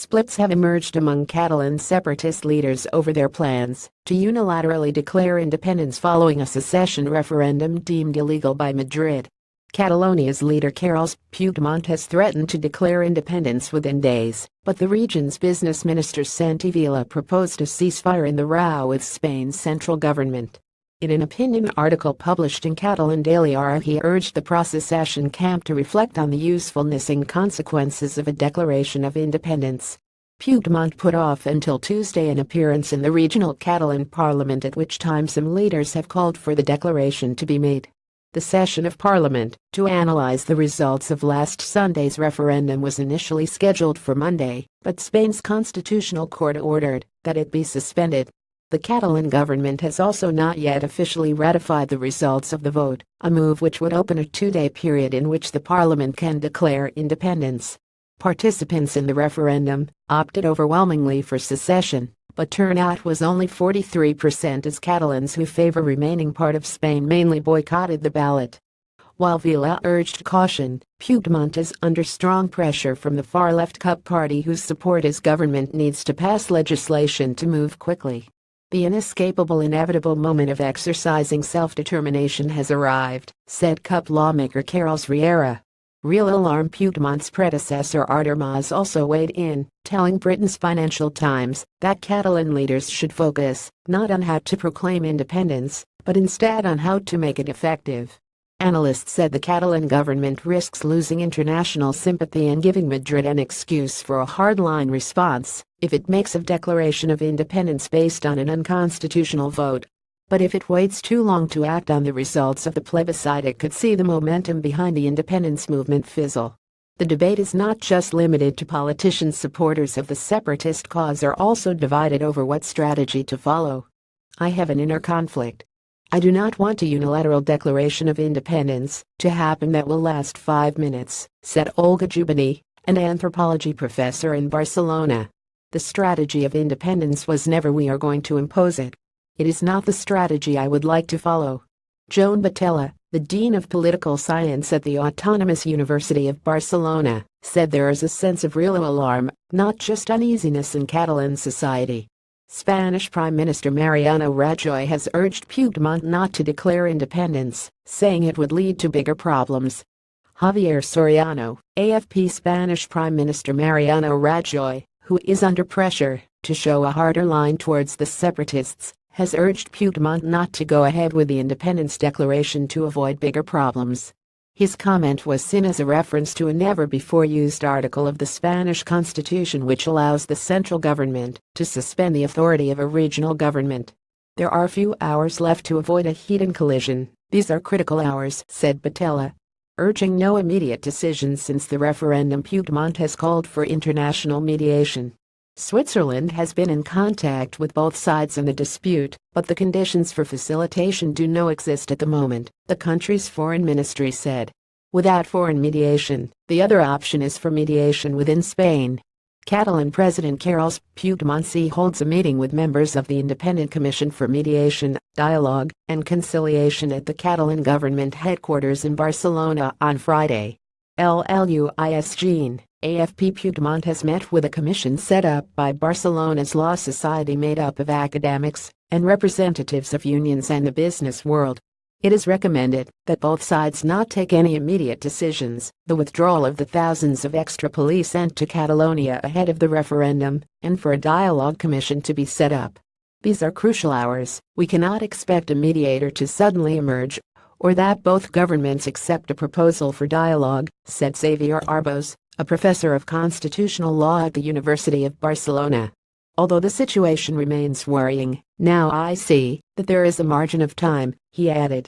Splits have emerged among Catalan separatist leaders over their plans to unilaterally declare independence following a secession referendum deemed illegal by Madrid. Catalonia's leader Carles Puigdemont has threatened to declare independence within days, but the region's business minister Santi Vila proposed a ceasefire in the row with Spain's central government. In an opinion article published in Catalan Daily R, he urged the pro-secession camp to reflect on the usefulness and consequences of a declaration of independence. Puigdemont put off until Tuesday an appearance in the regional Catalan parliament, at which time some leaders have called for the declaration to be made. The session of parliament, to analyze the results of last Sunday's referendum, was initially scheduled for Monday, but Spain's constitutional court ordered that it be suspended. The Catalan government has also not yet officially ratified the results of the vote, a move which would open a two-day period in which the parliament can declare independence. Participants in the referendum opted overwhelmingly for secession, but turnout was only 43% as Catalans who favor remaining part of Spain mainly boycotted the ballot. While Vila urged caution, Puigdemont is under strong pressure from the far-left CUP party, whose support his government needs to pass legislation to move quickly. The inescapable, inevitable moment of exercising self-determination has arrived, said CUP lawmaker Carles Riera. Real alarm. Puigdemont's predecessor Artur Mas also weighed in, telling Britain's Financial Times that Catalan leaders should focus not on how to proclaim independence, but instead on how to make it effective. Analysts said the Catalan government risks losing international sympathy and giving Madrid an excuse for a hardline response if it makes a declaration of independence based on an unconstitutional vote. But if it waits too long to act on the results of the plebiscite, it could see the momentum behind the independence movement fizzle. The debate is not just limited to politicians. Supporters of the separatist cause are also divided over what strategy to follow. I have an inner conflict. I do not want a unilateral declaration of independence to happen that will last 5 minutes, said Olga Jubany, an anthropology professor in Barcelona. The strategy of independence was never "we are going to impose it." It is not the strategy I would like to follow. Joan Batella, the Dean of Political Science at the Autonomous University of Barcelona, said there is a sense of real alarm, not just uneasiness, in Catalan society. Spanish Prime Minister Mariano Rajoy has urged Puigdemont not to declare independence, saying it would lead to bigger problems. Javier Soriano, AFP. Spanish Prime Minister Mariano Rajoy, who is under pressure to show a harder line towards the separatists, has urged Puigdemont not to go ahead with the independence declaration to avoid bigger problems. His comment was seen as a reference to a never-before-used article of the Spanish constitution which allows the central government to suspend the authority of a regional government. There are few hours left to avoid a heated collision. These are critical hours, said Batella. Urging no immediate decision since the referendum, Puigdemont has called for international mediation. Switzerland has been in contact with both sides in the dispute, but the conditions for facilitation do not exist at the moment, the country's foreign ministry said. Without foreign mediation, the other option is for mediation within Spain. Catalan President Carles Puigdemont holds a meeting with members of the Independent Commission for Mediation, Dialogue, and Conciliation at the Catalan government headquarters in Barcelona on Friday. LLUIS AFP. Puigdemont has met with a commission set up by Barcelona's Law Society made up of academics and representatives of unions and the business world. It is recommended that both sides not take any immediate decisions, the withdrawal of the thousands of extra police sent to Catalonia ahead of the referendum, and for a dialogue commission to be set up. These are crucial hours. We cannot expect a mediator to suddenly emerge, or that both governments accept a proposal for dialogue, said Xavier Arbós, a professor of constitutional law at the University of Barcelona. Although the situation remains worrying, now I see that there is a margin of time, he added.